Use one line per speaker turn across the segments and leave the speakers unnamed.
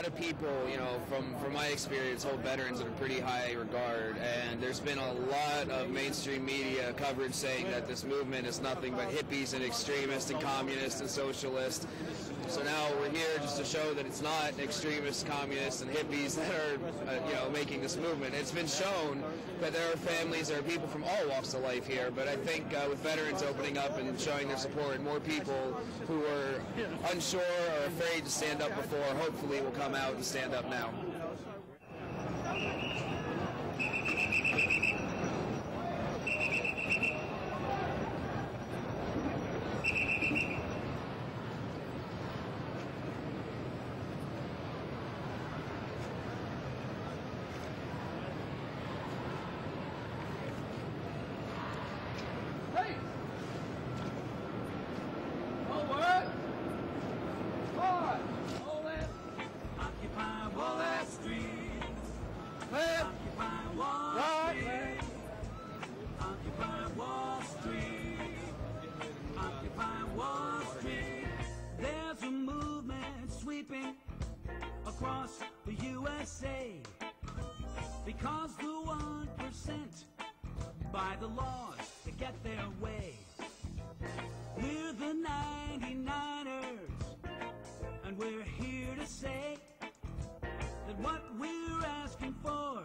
lot of people, you know, from my experience, hold veterans in a pretty high regard, and there's been a lot of mainstream media coverage saying that this movement is nothing but hippies and extremists and communists and socialists. So now we're here just to show that it's not extremists, communists, and hippies that are, you know, making this movement. It's been shown that there are families, there are people from all walks of life here, but I think with veterans opening up and showing their support, more people who were unsure or afraid to stand up before, hopefully will come out and stand up now.
There's a movement sweeping across the USA because the 1% by the laws to get their way. We're the 99ers, and we're here to say that what we're asking for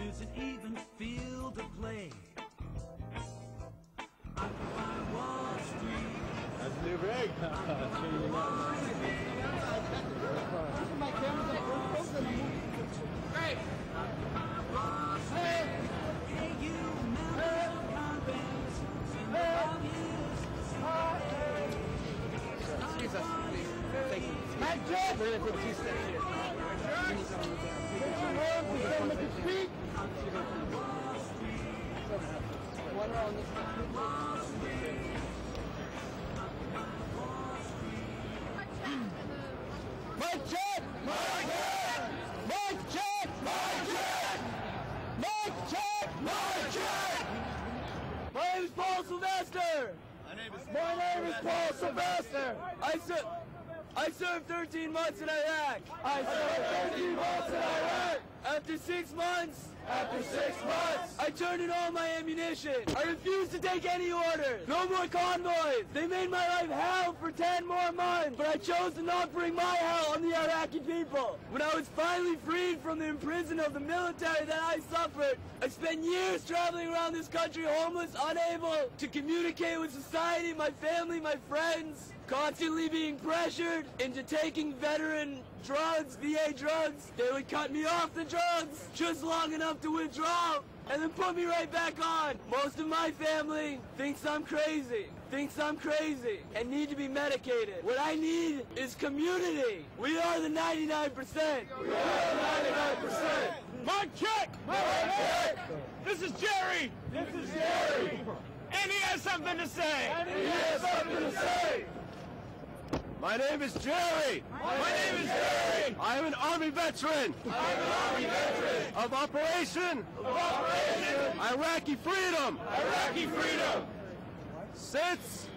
is an even field to play. Occupy Wall Street.
That's a new rig.
My camera's like we're close to the movie. Great.
Hey, you members of Congress, send the values.
Excuse us, please. Thank you. Matt Jeff! We're going to take 2 steps here. Speak. One round this time. Mike check! Mike check! Mike check! Mike check! Mike check! Mike check! My name is Paul Sylvester! My name is Paul Sylvester! I served 13 months in Iraq! After 6 months, I turned in all my ammunition. I refused to take any orders. No more convoys. They made my life hell for 10 more months. But I chose to not bring my hell on the Iraqi people. When I was finally freed from the imprisonment of the military that I suffered, I spent years traveling around this country homeless, unable to communicate with society, my family, my friends, constantly being pressured into taking veteran drugs, VA drugs. They would cut me off the drugs just long enough to withdraw and then put me right back on. Most of my family thinks I'm crazy, and need to be medicated. What I need is community. We are the 99%.
Mike check! Mike check! This is Jerry! And he has something to say! My name is Jerry! I am an Army veteran! Of Operation Iraqi Freedom! Since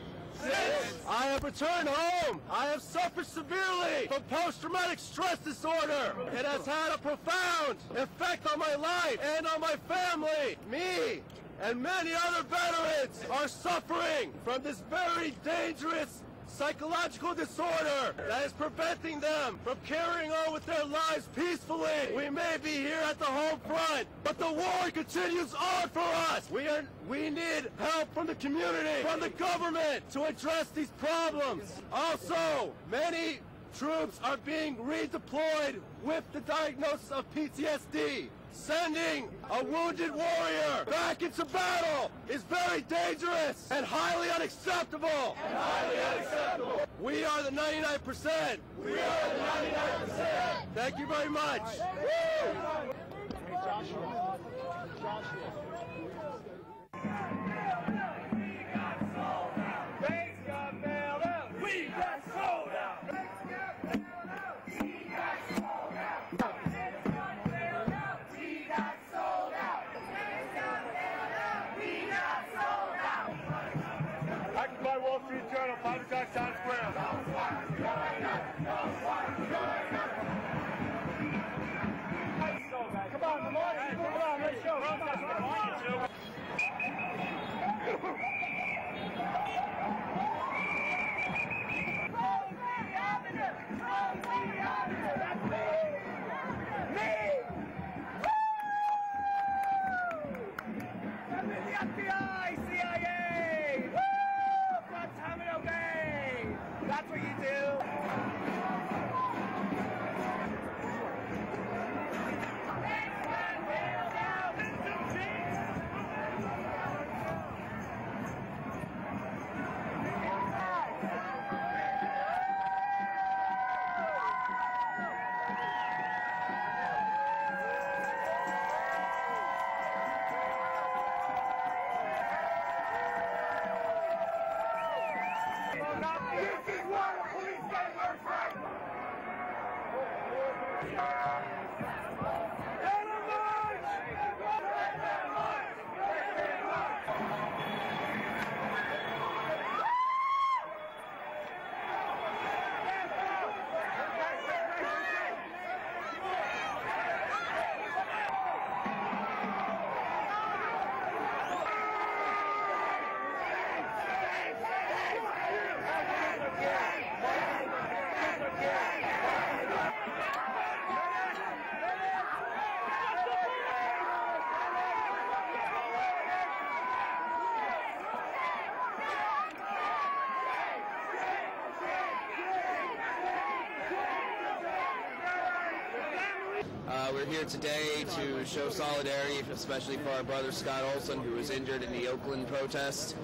I have returned home, I have suffered severely from post-traumatic stress disorder. It has had a profound effect on my life and on my family. Me and many other veterans are suffering from this very dangerous psychological disorder that is preventing them from carrying on with their lives peacefully. We may be here at the home front, but the war continues on for us. We need help from the community, from the government to address these problems. Also, many troops are being redeployed with the diagnosis of PTSD. Sending a wounded warrior back into battle is very dangerous and highly unacceptable. We are the 99%. Thank you very much. Woo!
Joshua.
We got sold out. Occupy Wall Street Journal, 5 o'clock Times Square.
FBI, CIA! Woo! Guantanamo Bay! That's what you do!
We're here today to show solidarity, especially for our brother Scott Olson, who was injured in the Oakland protest.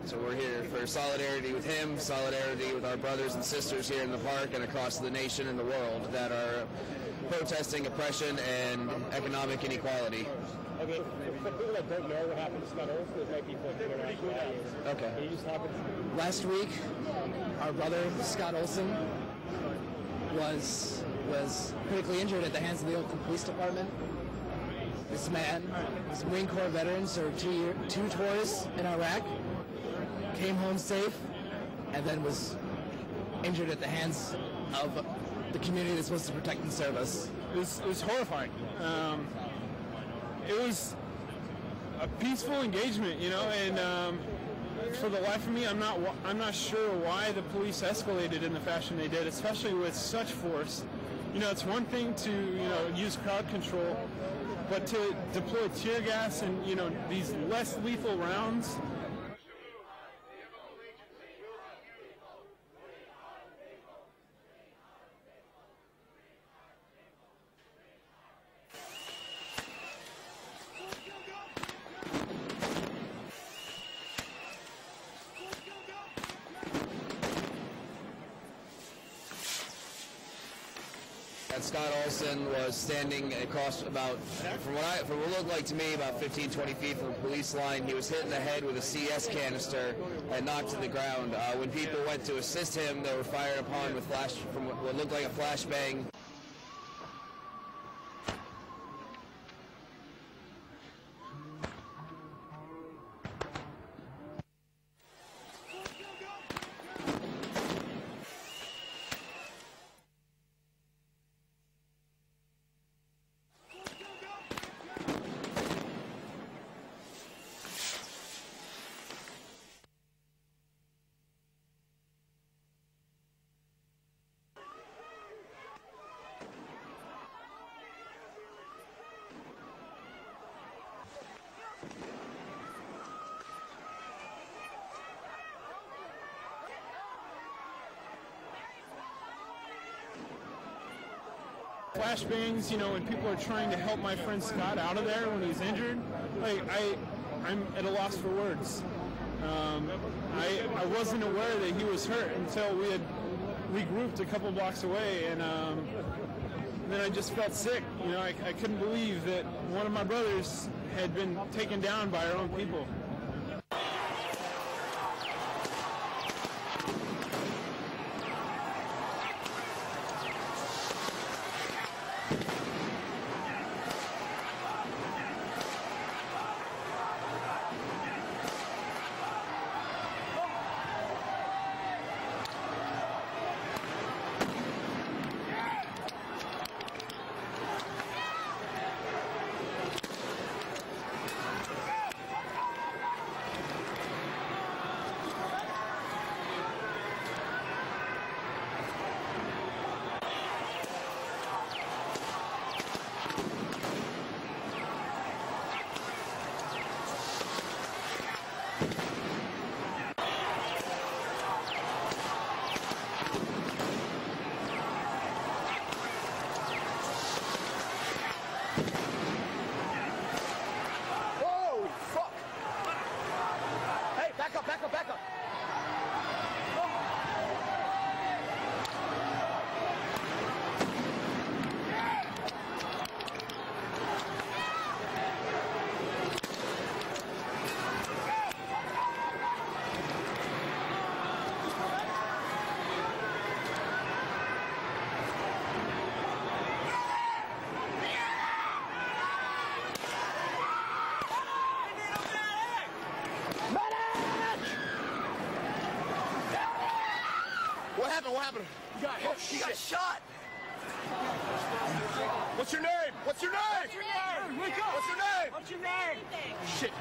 So we're here for solidarity with him, solidarity with our brothers and sisters here in the park and across the nation and the world that are protesting oppression and economic inequality.
Okay, for people that don't know what happened to Scott Olson, there might be people that don't know.
Okay.
Can you just talk about...
Last week, our brother Scott Olson was critically injured at the hands of the Oakland Police Department. This man was a Marine Corps veteran, served two tours in Iraq, came home safe, and then was injured at the hands of the community that's supposed to protect and serve us.
It was horrifying. It was a peaceful engagement, you know, and for the life of me, I'm not sure why the police escalated in the fashion they did, especially with such force. You know, it's one thing to, you know, use crowd control, but to deploy tear gas and, you know, these less lethal rounds.
Scott Olson was standing across about, from what it looked like to me, about 15, 20 feet from the police line. He was hit in the head with a CS canister and knocked to the ground. When people went to assist him, they were fired upon with from what looked like a flashbang.
Flashbangs, you know, when people are trying to help my friend Scott out of there when he's injured, like I'm at a loss for words. I wasn't aware that he was hurt until we had regrouped a couple blocks away, and then I just felt sick. You know, I couldn't believe that one of my brothers had been taken down by our own people.
happened? What happened?
He got shot.
What's your name? What's your name?
Wake up.
What's your name?
What's your name?
Shit.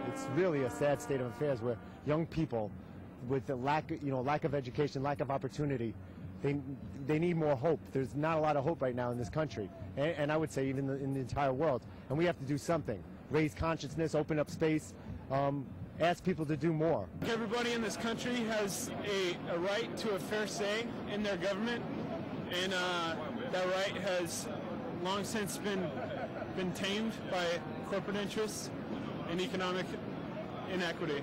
It's really a sad state of affairs where young people, with the lack of education, lack of opportunity, they need more hope. There's not a lot of hope right now in this country, and I would say even in the entire world. And we have to do something: raise consciousness, open up space, ask people to do more.
Everybody in this country has a right to a fair say in their government, and that right has long since been tamed by corporate interests and economic inequity.